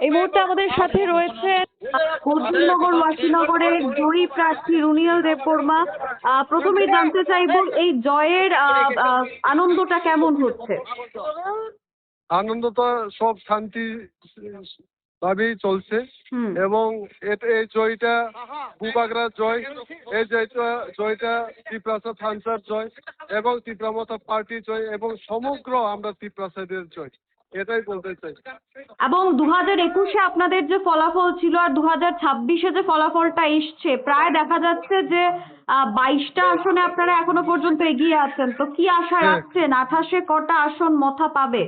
এই মুহূর্তে আমাদের সাথে রয়েছে বদরুলনগর ওয়াসিনগরের জয়ী প্রার্থী রুনিয়াল দেববর্মা। প্রথমেই জানতে চাইব এই জয়ের আনন্দটা কেমন হচ্ছে? আনন্দ তো সব শান্তি ভাবেই চলছে এবং এই জয়টা বুবাগরার জয়, এই জয়টা ত্রিপ্রাসাদ থানসার জয় এবং ত্রিপ্রামতা পার্টির জয় এবং সমগ্র আমরা ত্রিপ্রাসাদের জয়, এটাই বলতে চাই। এবং 2021-এ আপনাদের যে ফলাফল ছিল আর 2026-এ যে ফলাফলটা এসছে, প্রায় দেখা যাচ্ছে যে 22টা আসনে আপনারা এখনো পর্যন্ত এগিয়ে আছেন। তো কি আশা রাখছেন? 28-এ কটা আসন মথা পাবে?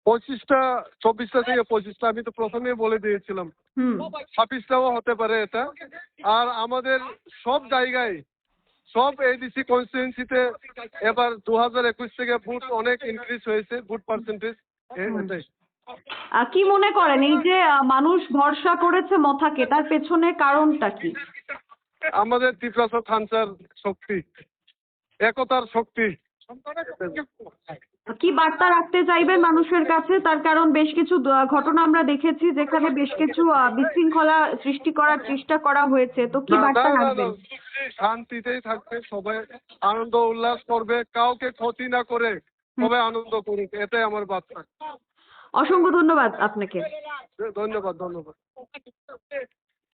25টা, 24টা থেকে 25টা, আমি তো প্রথমেই বলে দিয়েছিলাম। 26টাও হতে পারে এটা। আর আমাদের সব জায়গায়, সব এডিসি কনস্টিটুয়েন্সিতে এবার 2021 থেকে ভোট অনেক ইনক্রিজ হয়েছে, ভোট পার্সেন্টেজ। এটাই। কি মনে করেন এই যে মানুষ ভরসা করেছে মথাকে, তার পেছনে কারণটা কি? আমাদের ত্রিপ্রাসাদ থানসার শক্তি, একতার শক্তি। কি বার্তা রাখতে চাইবেন মানুষের কাছে? তার কারণ বেশ কিছু ঘটনা আমরা দেখেছি যেখানে বেশ কিছু বিশৃঙ্খলা সৃষ্টি করার চেষ্টা করা হয়েছে। তো কি বার্তা রাখবেন? শান্তিতেই থাকবে, সবাই আনন্দ উল্লাস করবে, কাউকে ক্ষতি না করে সবাই আনন্দ করুক, এটাই আমার বার্তা। অসংখ্য ধন্যবাদ আপনাকে। ধন্যবাদ।